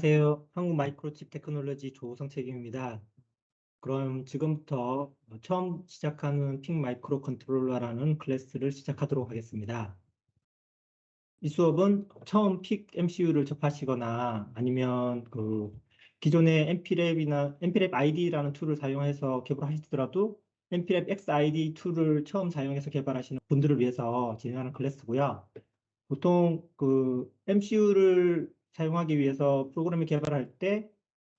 안녕하세요. 한국마이크로칩 테크놀로지 조우성 책임입니다. 그럼 지금부터 처음 시작하는 픽 마이크로 컨트롤러라는 클래스를 시작하도록 하겠습니다. 이 수업은 처음 픽 MCU를 접하시거나 아니면 기존의 np랩 ID라는 툴을 사용해서 개발하시더라도 np랩 XID 툴을 처음 사용해서 개발하시는 분들을 위해서 진행하는 클래스고요. 보통 MCU를 사용하기 위해서 프로그램을 개발할 때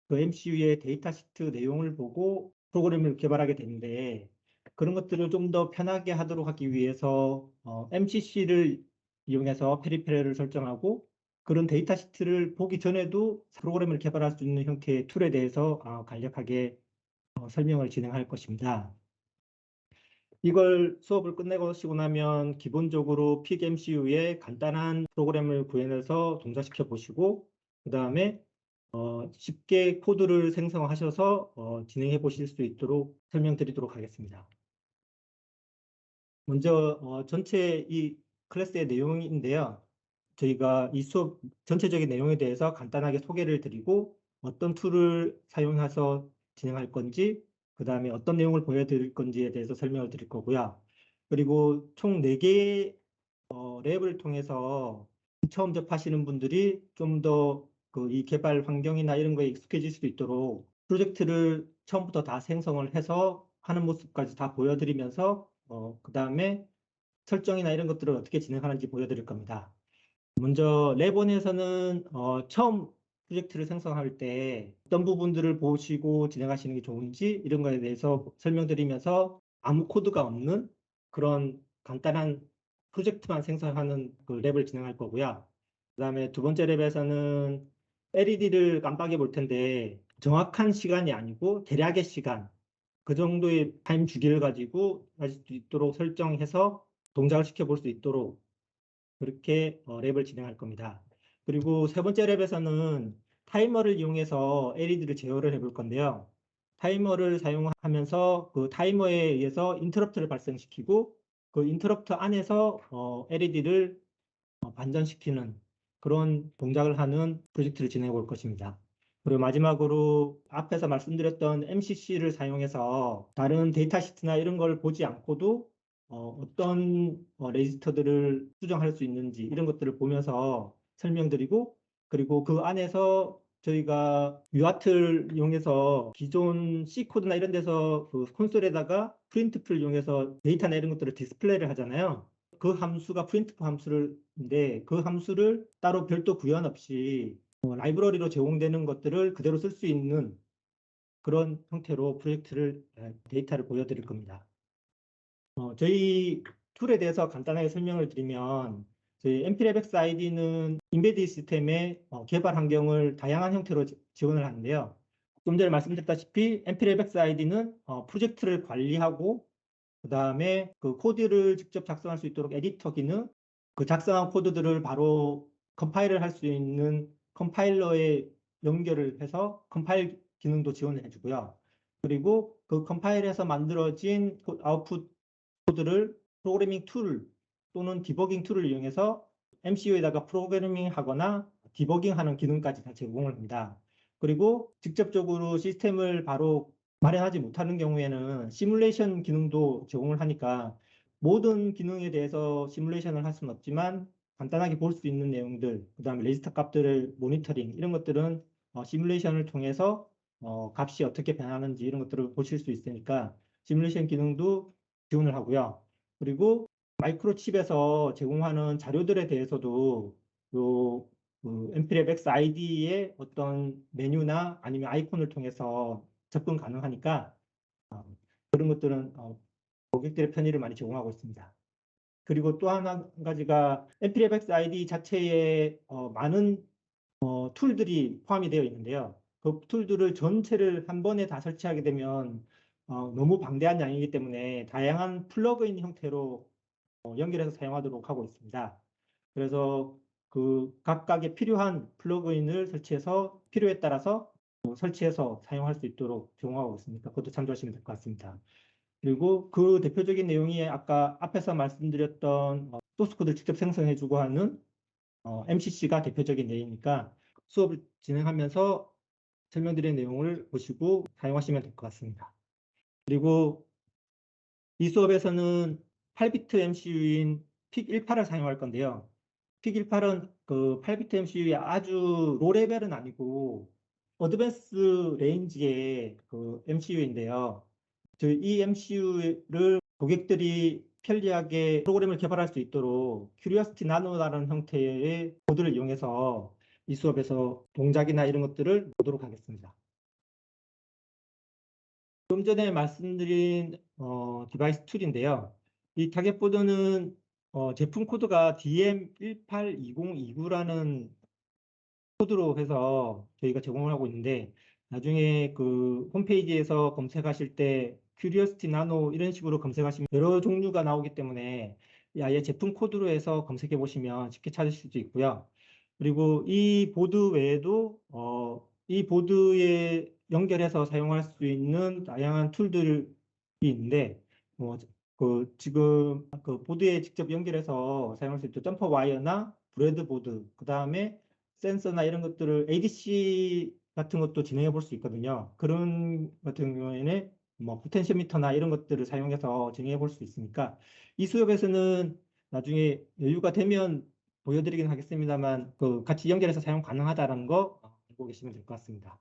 그 MCU의 데이터 시트 내용을 보고 프로그램을 개발하게 되는데, 그런 것들을 좀 더 편하게 하도록 하기 위해서 MCC를 이용해서 페리페럴을 설정하고, 그런 데이터 시트를 보기 전에도 프로그램을 개발할 수 있는 형태의 툴에 대해서 간략하게 설명을 진행할 것입니다. 이걸 수업을 끝내고 나면 기본적으로 픽 MCU에 간단한 프로그램을 구현해서 동작시켜 보시고, 그 다음에 쉽게 코드를 생성하셔서 진행해 보실 수 있도록 설명드리도록 하겠습니다. 먼저 전체 이 클래스의 내용인데요. 저희가 이 수업 전체적인 내용에 대해서 간단하게 소개를 드리고, 어떤 툴을 사용해서 진행할 건지, 그 다음에 어떤 내용을 보여드릴 건지에 대해서 설명을 드릴 거고요. 그리고 총 4개의 랩을 통해서 처음 접하시는 분들이 좀 더 이 개발 환경이나 이런 거에 익숙해질 수 있도록 프로젝트를 처음부터 다 생성을 해서 하는 모습까지 다 보여드리면서 그 다음에 설정이나 이런 것들을 어떻게 진행하는지 보여드릴 겁니다. 먼저 랩1에서는 처음 프로젝트를 생성할 때 어떤 부분들을 보시고 진행하시는 게 좋은지 이런 거에 대해서 설명드리면서 아무 코드가 없는 그런 간단한 프로젝트만 생성하는 그 랩을 진행할 거고요. 그 다음에 두 번째 랩에서는 LED를 깜빡이 볼 텐데, 정확한 시간이 아니고 대략의 시간, 그 정도의 타임 주기를 가지고 할 수 있도록 설정해서 동작을 시켜볼 수 있도록 그렇게 랩을 진행할 겁니다. 그리고 세 번째 랩에서는 타이머를 이용해서 LED를 제어를 해볼 건데요. 타이머를 사용하면서 그 타이머에 의해서 인터럽트를 발생시키고, 그 인터럽트 안에서 LED를 반전시키는 그런 동작을 하는 프로젝트를 진행해 볼 것입니다. 그리고 마지막으로 앞에서 말씀드렸던 MCC를 사용해서 다른 데이터 시트나 이런 걸 보지 않고도 어떤 레지스터들을 수정할 수 있는지 이런 것들을 보면서 설명드리고, 그리고 그 안에서 저희가 UART를 이용해서 기존 C 코드나 이런 데서 그 콘솔에다가 프린트풀 이용해서 데이터나 이런 것들을 디스플레이를 하잖아요. 그 함수가 프린트프 함수인데, 그 함수를 따로 별도 구현 없이 라이브러리로 제공되는 것들을 그대로 쓸 수 있는 그런 형태로 데이터를 보여드릴 겁니다. 저희 툴에 대해서 간단하게 설명을 드리면, 저희 np랩x ID는 인베디드 시스템의 개발 환경을 다양한 형태로 지원을 하는데요. 좀 전에 말씀드렸다시피 np랩x ID는 프로젝트를 관리하고, 그 다음에 그 코드를 직접 작성할 수 있도록 에디터 기능, 그 작성한 코드들을 바로 컴파일을 할 수 있는 컴파일러에 연결을 해서 컴파일 기능도 지원을 해주고요. 그리고 그 컴파일해서 만들어진 아웃풋 코드를 프로그래밍 툴 또는 디버깅 툴을 이용해서 MCU에다가 프로그래밍 하거나 디버깅 하는 기능까지 다 제공을 합니다. 그리고 직접적으로 시스템을 바로 마련하지 못하는 경우에는 시뮬레이션 기능도 제공을 하니까, 모든 기능에 대해서 시뮬레이션을 할 수는 없지만 간단하게 볼 수 있는 내용들, 그 다음에 레지스터 값들을 모니터링 이런 것들은 시뮬레이션을 통해서 값이 어떻게 변하는지 이런 것들을 보실 수 있으니까 시뮬레이션 기능도 지원을 하고요. 그리고 마이크로칩에서 제공하는 자료들에 대해서도 요 np랩x ID의 어떤 메뉴나 아니면 아이콘을 통해서 접근 가능하니까 그런 것들은 고객들의 편의를 많이 제공하고 있습니다. 그리고 또 한 가지가 np랩x ID 자체에 많은 툴들이 포함이 되어 있는데요. 그 툴들을 전체를 한 번에 다 설치하게 되면 너무 방대한 양이기 때문에 다양한 플러그인 형태로 연결해서 사용하도록 하고 있습니다. 그래서 그 각각의 필요한 플러그인을 설치해서 필요에 따라서 설치해서 사용할 수 있도록 제공하고 있으니까 그것도 참조하시면 될 것 같습니다. 그리고 그 대표적인 내용이 아까 앞에서 말씀드렸던 소스 코드를 직접 생성해주고 하는 MCC가 대표적인 예이니까, 수업을 진행하면서 설명드린 내용을 보시고 사용하시면 될 것 같습니다. 그리고 이 수업에서는 8비트 MCU인 PIC18을 사용할 건데요. PIC18은 그 8비트 MCU의 아주 로 레벨은 아니고 어드밴스 레인지의 그 MCU인데요. 이 MCU를 고객들이 편리하게 프로그램을 개발할 수 있도록 큐리오시티 나노라는 형태의 보드를 이용해서 이 수업에서 동작이나 이런 것들을 보도록 하겠습니다. 좀 전에 말씀드린 디바이스 툴인데요. 이 타겟 보드는 제품 코드가 DM182029라는 코드로 해서 저희가 제공을 하고 있는데, 나중에 그 홈페이지에서 검색하실 때 큐리오시티 나노 이런 식으로 검색하시면 여러 종류가 나오기 때문에 아예 제품 코드로 해서 검색해 보시면 쉽게 찾으실 수 있고요. 그리고 이 보드 외에도 이 보드에 연결해서 사용할 수 있는 다양한 툴들이 있는데, 지금 그 보드에 직접 연결해서 사용할 수 있는 점퍼 와이어나 브레드보드, 그 다음에 센서나 이런 것들을 ADC 같은 것도 진행해 볼 수 있거든요. 그런 같은 경우에는 뭐 포텐시오미터나 이런 것들을 사용해서 진행해 볼 수 있으니까, 이 수업에서는 나중에 여유가 되면 보여드리긴 하겠습니다만 그 같이 연결해서 사용 가능하다는 거 알고 계시면 될 것 같습니다.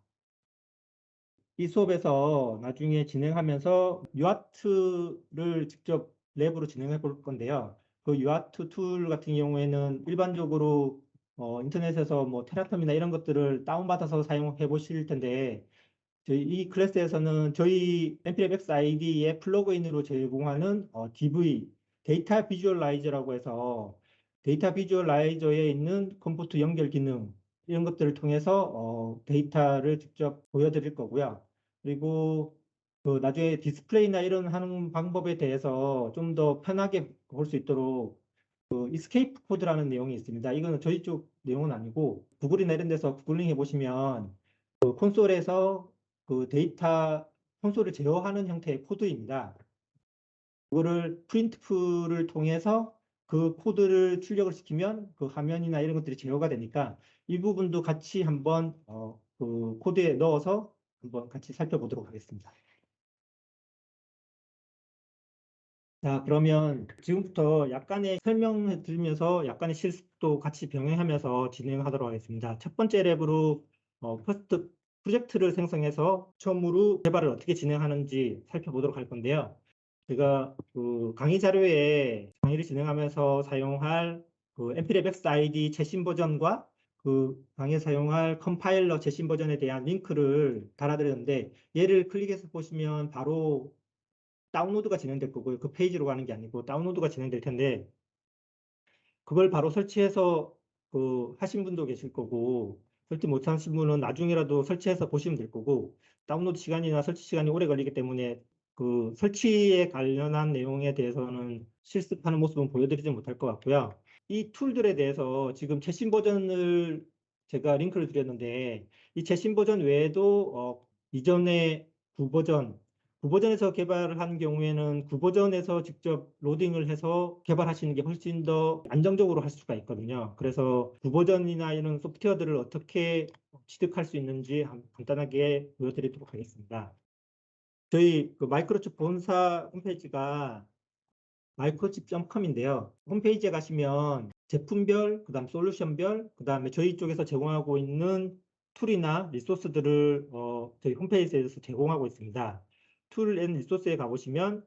이 수업에서 나중에 진행하면서 유아트를 직접 랩으로 진행해 볼 건데요. 그 유아트 툴 같은 경우에는 일반적으로 인터넷에서 뭐 테라폼이나 이런 것들을 다운받아서 사용해 보실 텐데, 저희 이 클래스에서는 저희 npmx ID의 플러그인으로 제공하는 DV, 데이터 비주얼라이저라고 해서 데이터 비주얼라이저에 있는 컴포트 연결 기능 이런 것들을 통해서 데이터를 직접 보여드릴 거고요. 그리고 그 나중에 디스플레이나 이런 하는 방법에 대해서 좀 더 편하게 볼 수 있도록 그 이스케이프 코드라는 내용이 있습니다. 이거는 저희 쪽 내용은 아니고 구글이나 이런 데서 구글링 해보시면 그 콘솔에서 그 데이터 콘솔을 제어하는 형태의 코드입니다. 그거를 프린트풀을 통해서 그 코드를 출력을 시키면 그 화면이나 이런 것들이 제어가 되니까 이 부분도 같이 한번 그 코드에 넣어서 한번 같이 살펴보도록 하겠습니다. 자, 그러면 지금부터 약간의 설명해 드리면서 약간의 실습도 같이 병행하면서 진행하도록 하겠습니다. 첫 번째 랩으로 퍼스트 프로젝트를 생성해서 처음으로 개발을 어떻게 진행하는지 살펴보도록 할 건데요. 제가 그 강의 자료에 강의를 진행하면서 사용할 그 npmx ID 최신 버전과 그 강의에 사용할 컴파일러 최신 버전에 대한 링크를 달아드렸는데, 얘를 클릭해서 보시면 바로 다운로드가 진행될 거고요. 그 페이지로 가는 게 아니고 다운로드가 진행될 텐데, 그걸 바로 설치해서 그 하신 분도 계실 거고, 설치 못하신 분은 나중에라도 설치해서 보시면 될 거고, 다운로드 시간이나 설치 시간이 오래 걸리기 때문에 그 설치에 관련한 내용에 대해서는 실습하는 모습은 보여드리지 못할 것 같고요. 이 툴들에 대해서 지금 최신 버전을 제가 링크를 드렸는데, 이 최신 버전 외에도 이전에 9버전, 9버전에서 개발을 한 경우에는 9버전에서 직접 로딩을 해서 개발하시는 게 훨씬 더 안정적으로 할 수가 있거든요. 그래서 9버전이나 이런 소프트웨어들을 어떻게 취득할 수 있는지 간단하게 보여드리도록 하겠습니다. 저희 그 마이크로칩 본사 홈페이지가 마이크로칩.com인데요. 홈페이지에 가시면 제품별, 그다음 솔루션별, 그다음에 저희 쪽에서 제공하고 있는 툴이나 리소스들을 저희 홈페이지에서 제공하고 있습니다. 툴 앤 리소스에 가보시면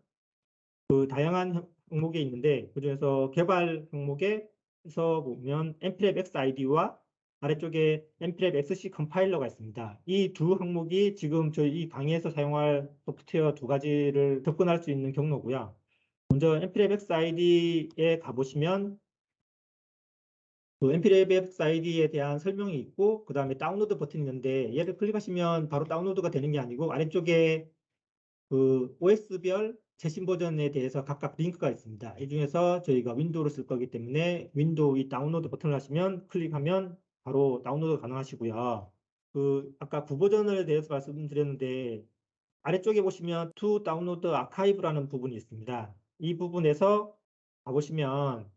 그 다양한 항목이 있는데, 그중에서 개발 항목에서 보면 npmx ID와 아래쪽에 npmx XC 컴파일러가 있습니다. 이 두 항목이 지금 저희 이 강의에서 사용할 소프트웨어 두 가지를 접근할 수 있는 경로고요. 먼저 npmx ID에 가보시면 그 npmx ID에 대한 설명이 있고, 그 다음에 다운로드 버튼이 있는데, 얘를 클릭하시면 바로 다운로드가 되는 게 아니고 아래쪽에 그 OS별 최신 버전에 대해서 각각 링크가 있습니다. 이 중에서 저희가 윈도우를 쓸 거기 때문에 윈도우 이 다운로드 버튼을 하시면 클릭하면 바로 다운로드 가능하시고요. 그 아까 9버전에 대해서 말씀드렸는데, 아래쪽에 보시면 To Download Archive라는 부분이 있습니다. 이 부분에서 가보시면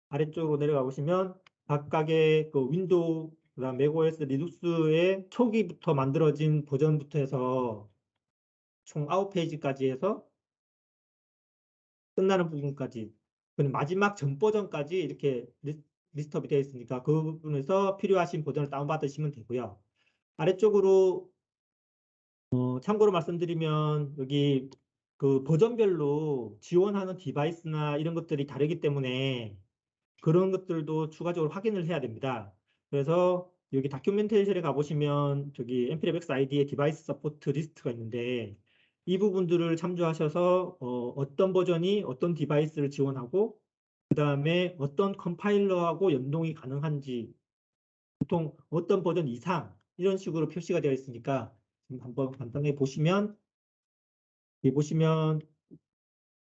아래쪽으로 내려가 보시면 각각의 그 윈도우 그다음 맥OS 리눅스의 초기부터 만들어진 버전부터 해서 총 9페이지까지 해서 끝나는 부분까지, 그럼 마지막 전 버전까지 이렇게 리스트업이 되어 있으니까 그 부분에서 필요하신 버전을 다운받으시면 되고요. 아래쪽으로 참고로 말씀드리면 여기 그 버전별로 지원하는 디바이스나 이런 것들이 다르기 때문에 그런 것들도 추가적으로 확인을 해야 됩니다. 그래서 여기 다큐멘테이션에 가보시면 저기 npx ID의 디바이스 서포트 리스트가 있는데 이 부분들을 참조하셔서 어떤 버전이 어떤 디바이스를 지원하고 그 다음에 어떤 컴파일러하고 연동이 가능한지, 보통 어떤 버전 이상 이런 식으로 표시가 되어 있으니까 지금 한번 간단하게 보시면, 여기 보시면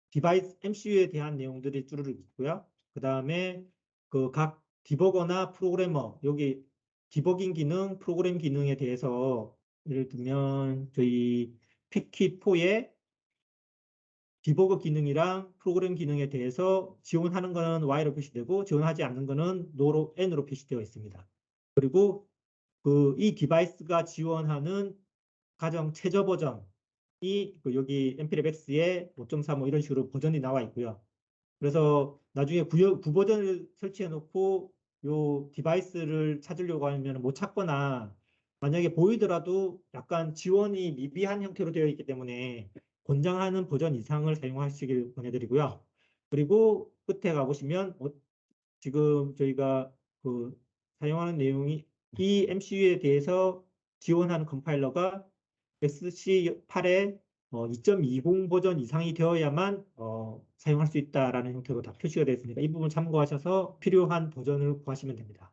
디바이스 MCU에 대한 내용들이 쭈르륵 있고요. 그 다음에 그 각 디버거나 프로그래머, 여기 디버깅 기능, 프로그램 기능에 대해서 예를 들면 저희 패킷4의 디버거 기능이랑 프로그램 기능에 대해서 지원하는 거는 Y로 표시되고 지원하지 않는 거는 No로, N으로 표시되어 있습니다. 그리고 이 디바이스가 지원하는 가장 최저 버전이 여기 npx의 5.35 이런 식으로 버전이 나와 있고요. 그래서 나중에 구버전을 설치해 놓고 요 디바이스를 찾으려고 하면 못 찾거나 만약에 보이더라도 약간 지원이 미비한 형태로 되어 있기 때문에 권장하는 버전 이상을 사용하시길 권해드리고요. 그리고 끝에 가보시면 지금 저희가 사용하는 내용이 이 MCU에 대해서 지원하는 컴파일러가 XC8의 2.20 버전 이상이 되어야만 사용할 수 있다라는 형태로 다 표시가 되어 있으니까 이 부분 참고하셔서 필요한 버전을 구하시면 됩니다.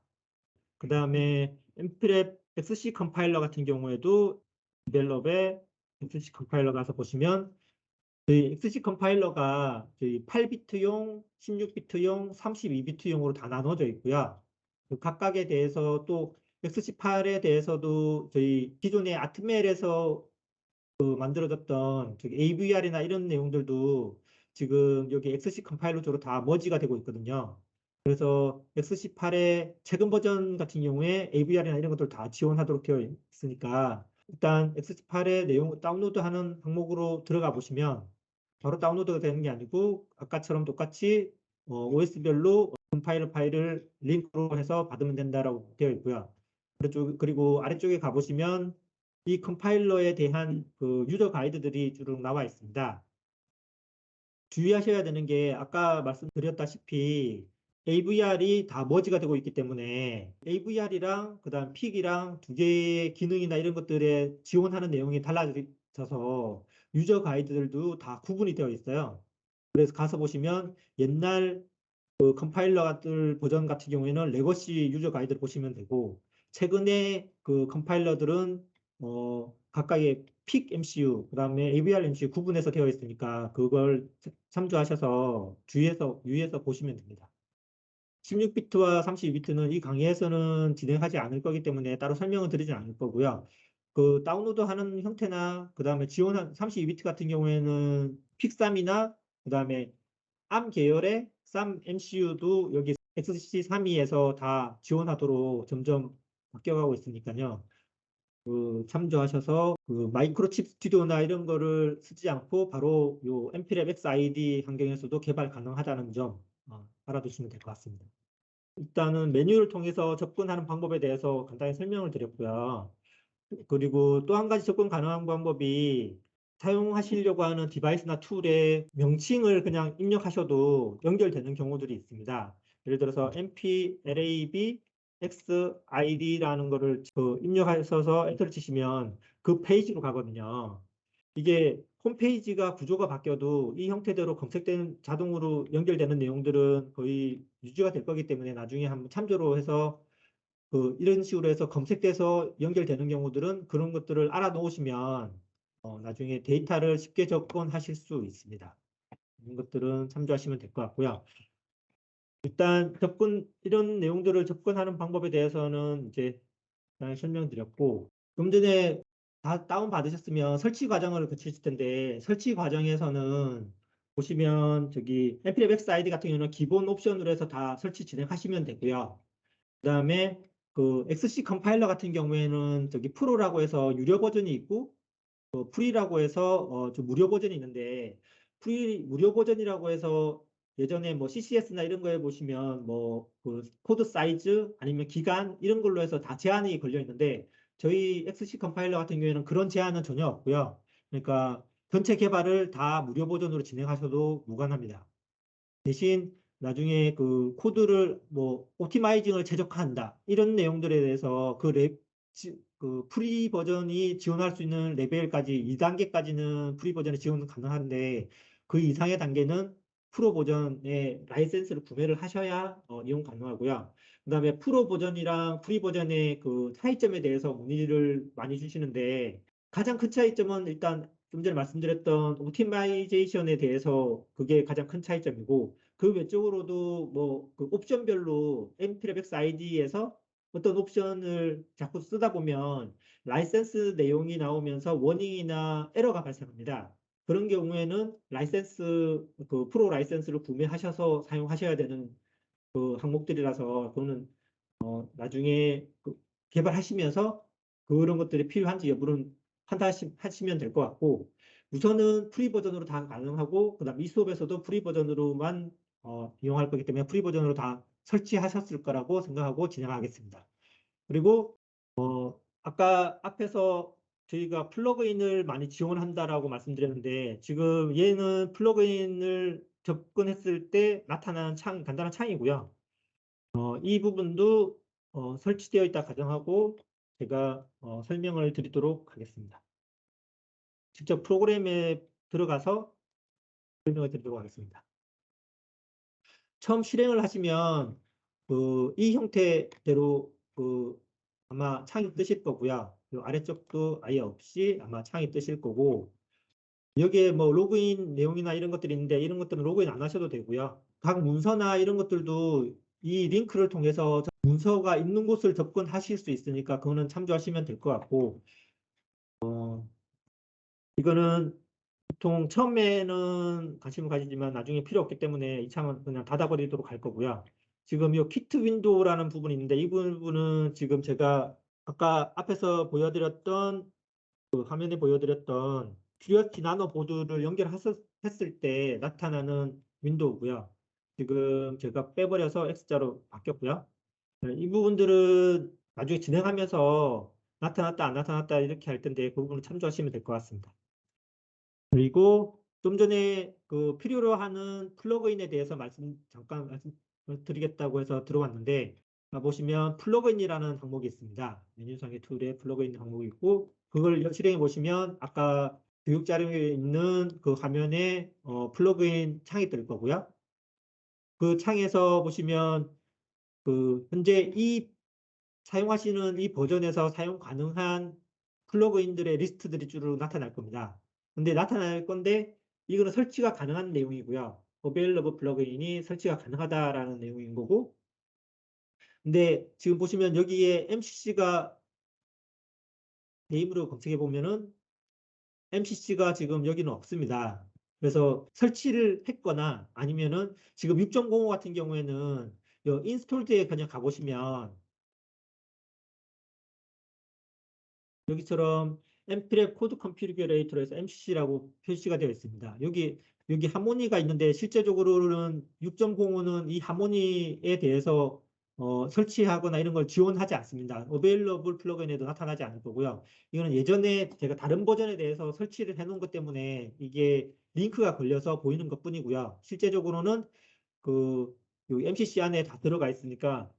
그 다음에 np랩 XC 컴파일러 같은 경우에도 디벨롭의 XC 컴파일러 가서 보시면 저희 XC 컴파일러가 저희 8비트용, 16비트용, 32비트용으로 다 나눠져 있고요. 그 각각에 대해서 또 XC8에 대해서도 저희 기존의 아트멜에서 만들어졌던 저기 AVR이나 이런 내용들도 지금 여기 XC 컴파일러 쪽으로 다 머지가 되고 있거든요. 그래서 XC8의 최근 버전 같은 경우에 AVR이나 이런 것들 다 지원하도록 되어 있으니까 일단 XC8의 내용 다운로드하는 항목으로 들어가 보시면 바로 다운로드가 되는 게 아니고 아까처럼 똑같이 OS별로 컴파일러 파일을 링크로 해서 받으면 된다라고 되어 있고요. 그리고 아래쪽에 가보시면 이 컴파일러에 대한 그 유저 가이드들이 쭉 나와 있습니다. 주의하셔야 되는 게 아까 말씀드렸다시피 AVR이 다 머지가 되고 있기 때문에 AVR이랑 그다음 픽이랑 두 개의 기능이나 이런 것들에 지원하는 내용이 달라져서 유저 가이드들도 다 구분이 되어 있어요. 그래서 가서 보시면 옛날 그 컴파일러들 버전 같은 경우에는 레거시 유저 가이드를 보시면 되고 최근에 그 컴파일러들은 각각의 픽 MCU, 그다음에 AVR MCU 구분해서 되어 있으니까 그걸 참조하셔서 유의해서 보시면 됩니다. 16비트와 32비트는 이 강의에서는 진행하지 않을 거기 때문에 따로 설명을 드리진 않을 거고요. 그 다운로드하는 형태나 그다음에 지원한 32비트 같은 경우에는 픽3이나 그다음에 ARM 계열의 쌈 MCU도 여기 XC32에서 다 지원하도록 점점 바뀌어가고 있으니까요. 참조하셔서 마이크로칩 스튜디오나 이런 거를 쓰지 않고 바로 요 np랩 XID 환경에서도 개발 가능하다는 점 알아두시면 될 것 같습니다. 일단은 메뉴를 통해서 접근하는 방법에 대해서 간단히 설명을 드렸고요. 그리고 또 한 가지 접근 가능한 방법이 사용하시려고 하는 디바이스나 툴의 명칭을 그냥 입력하셔도 연결되는 경우들이 있습니다. 예를 들어서 nplab xid라는 거를 입력하셔서 엔터를 치시면 그 페이지로 가거든요. 이게 홈페이지가 구조가 바뀌어도 이 형태대로 검색되는 자동으로 연결되는 내용들은 거의 유지가 될 거기 때문에 나중에 한번 참조로 해서 이런 식으로 해서 검색돼서 연결되는 경우들은 그런 것들을 알아놓으시면 나중에 데이터를 쉽게 접근하실 수 있습니다. 이런 것들은 참조하시면 될 것 같고요. 일단 이런 내용들을 접근하는 방법에 대해서는 이제 설명드렸고, 좀 전에 다 다운받으셨으면 설치 과정을 거치실 텐데, 설치 과정에서는 보시면 저기 npm XID 같은 경우는 기본 옵션으로 해서 다 설치 진행하시면 되고요. 그 다음에 그 XC 컴파일러 같은 경우에는 저기 프로라고 해서 유료 버전이 있고 프리라고 해서 좀 무료 버전이 있는데 무료 버전이라고 해서 예전에 뭐 CCS나 이런 거에 보시면 뭐 그 코드 사이즈 아니면 기간 이런 걸로 해서 다 제한이 걸려 있는데 저희 XC 컴파일러 같은 경우에는 그런 제한은 전혀 없고요. 그러니까 전체 개발을 다 무료 버전으로 진행하셔도 무관합니다. 대신 나중에 그 코드를 뭐 옵티마이징을 최적화한다 이런 내용들에 대해서 그 프리 버전이 지원할 수 있는 레벨까지 2단계까지는 프리 버전이 지원 가능한데 그 이상의 단계는 프로 버전의 라이센스를 구매를 하셔야 이용 가능하고요. 그다음에 프로 버전이랑 프리 버전의 그 차이점에 대해서 문의를 많이 주시는데 가장 큰 차이점은 일단 좀 전에 말씀드렸던 옵티마이제이션에 대해서 그게 가장 큰 차이점이고 그 외적으로도 뭐 그 옵션별로 nprebx id에서 어떤 옵션을 자꾸 쓰다 보면 라이센스 내용이 나오면서 워닝이나 에러가 발생합니다. 그런 경우에는 그 프로 라이센스를 구매하셔서 사용하셔야 되는 그 항목들이라서 그거는 나중에 그 개발하시면서 그런 것들이 필요한지 여부는 판단하시면 될 것 같고 우선은 프리 버전으로 다 가능하고 그다음 이 수업에서도 프리 버전으로만 이용할 거기 때문에 프리 버전으로 다 설치하셨을 거라고 생각하고 진행하겠습니다. 그리고 아까 앞에서 저희가 플러그인을 많이 지원한다라고 말씀드렸는데 지금 얘는 플러그인을 접근했을 때 나타나는 간단한 창이고요. 이 부분도 설치되어 있다 가정하고 제가 설명을 드리도록 하겠습니다. 직접 프로그램에 들어가서 설명을 드리도록 하겠습니다. 처음 실행을 하시면 이 형태대로 아마 창이 뜨실 거고요. 이 아래쪽도 아예 없이 아마 창이 뜨실 거고 여기에 뭐 로그인 내용이나 이런 것들이 있는데 이런 것들은 로그인 안 하셔도 되고요. 각 문서나 이런 것들도 이 링크를 통해서 문서가 있는 곳을 접근하실 수 있으니까 그거는 참조하시면 될 것 같고 이거는 보통 처음에는 관심을 가지지만 나중에 필요 없기 때문에 이 창은 그냥 닫아버리도록 할 거고요. 지금 이 키트 윈도우라는 부분이 있는데 이 부분은 지금 제가 아까 앞에서 보여드렸던 그 화면에 보여드렸던 큐리오티 나노 보드를 연결했을 때 나타나는 윈도우고요. 지금 제가 빼버려서 X자로 바뀌었고요. 이 부분들은 나중에 진행하면서 나타났다 안 나타났다 이렇게 할 텐데 그 부분을 참조하시면 될 것 같습니다. 그리고 좀 전에 그 필요로 하는 플러그인에 대해서 잠깐 말씀드리겠다고 해서 들어왔는데 보시면 플러그인이라는 항목이 있습니다. 메뉴상의 툴에 플러그인 항목이 있고 그걸 실행해 보시면 아까 교육 자료에 있는 그 화면에 플러그인 창이 뜰 거고요. 그 창에서 보시면 그 현재 사용하시는 이 버전에서 사용 가능한 플러그인들의 리스트들이 쭉 나타날 겁니다. 근데 나타날 건데 이거는 설치가 가능한 내용이고요. available 플러그인이 설치가 가능하다라는 내용인 거고 근데 지금 보시면 여기에 MCC가 네임으로 검색해 보면은 MCC가 지금 여기는 없습니다. 그래서 설치를 했거나 아니면은 지금 6.05 같은 경우에는 인스톨드에 그냥 가보시면 여기처럼 np랩 코드 컨피규레이터에서 MCC라고 표시가 되어 있습니다. 여기 하모니가 있는데 실제적으로는 6.05는 이 하모니에 대해서 설치하거나 이런 걸 지원하지 않습니다. 어베일러블 플러그인에도 나타나지 않을 거고요. 이거는 예전에 제가 다른 버전에 대해서 설치를 해놓은 것 때문에 이게 링크가 걸려서 보이는 것 뿐이고요. 실제적으로는 그 MCC 안에 다 들어가 있으니까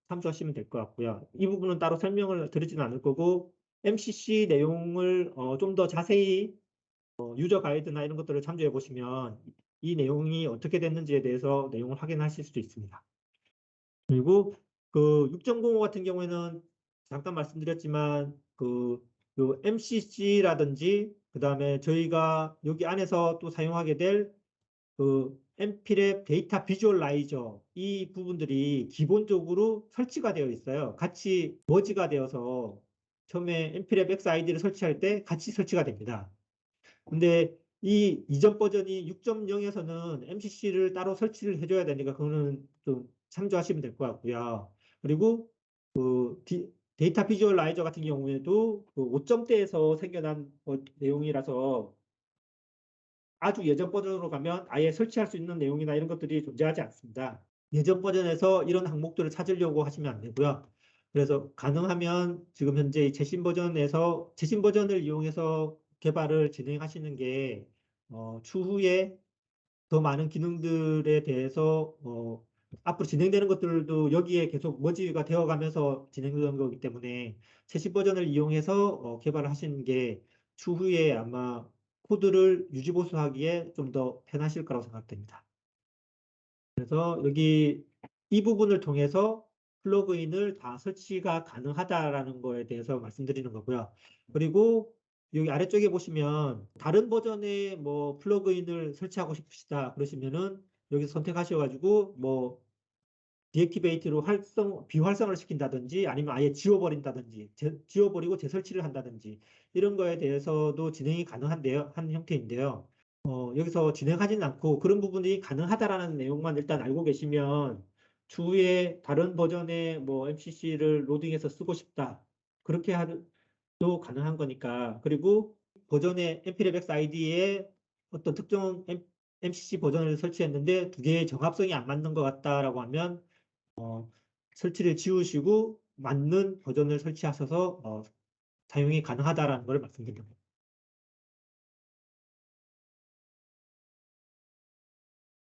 참조하시면 될 것 같고요. 이 부분은 따로 설명을 드리지는 않을 거고 MCC 내용을 좀 더 자세히 유저 가이드나 이런 것들을 참조해 보시면 이 내용이 어떻게 됐는지에 대해서 내용을 확인하실 수도 있습니다. 그리고 그 6.05 같은 경우에는 잠깐 말씀드렸지만 요 MCC라든지 그다음에 저희가 여기 안에서 또 사용하게 될 np랩 데이터 비주얼라이저 이 부분들이 기본적으로 설치가 되어 있어요. 같이 머지가 되어서 처음에 np랩 xid를 설치할 때 같이 설치가 됩니다. 근데 이 이전 버전이 6.0에서는 MCC를 따로 설치를 해줘야 되니까 그거는 좀 참조하시면 될 것 같고요. 그리고 데이터 비주얼라이저 같은 경우에도 그 5점대에서 생겨난 내용이라서 아주 예전 버전으로 가면 아예 설치할 수 있는 내용이나 이런 것들이 존재하지 않습니다. 예전 버전에서 이런 항목들을 찾으려고 하시면 안 되고요. 그래서 가능하면 지금 현재 이 최신 버전을 이용해서 개발을 진행하시는 게 추후에 더 많은 기능들에 대해서 앞으로 진행되는 것들도 여기에 계속 머지가 되어가면서 진행되는 거기 때문에 최신 버전을 이용해서 개발을 하시는 게 추후에 아마 코드를 유지보수하기에 좀 더 편하실 거라고 생각됩니다. 그래서 여기 이 부분을 통해서 플러그인을 다 설치가 가능하다라는 거에 대해서 말씀드리는 거고요. 그리고 여기 아래쪽에 보시면 다른 버전의 뭐 플러그인을 설치하고 싶으시다 그러시면은 여기서 선택하셔가지고 뭐 디액티베이트로 비활성을 시킨다든지 아니면 아예 지워버린다든지 지워버리고 재설치를 한다든지 이런 거에 대해서도 진행이 가능한데요. 한 형태인데요. 여기서 진행하지는 않고 그런 부분이 가능하다라는 내용만 일단 알고 계시면 추후에 다른 버전의 뭐 MCC를 로딩해서 쓰고 싶다. 그렇게 도 가능한 거니까. 그리고 버전의 nprebx ID에 어떤 특정 MCC 버전을 설치했는데 두 개의 정합성이 안 맞는 것 같다라고 하면 설치를 지우시고 맞는 버전을 설치하셔서 사용이 가능하다라는 걸 말씀드립니다.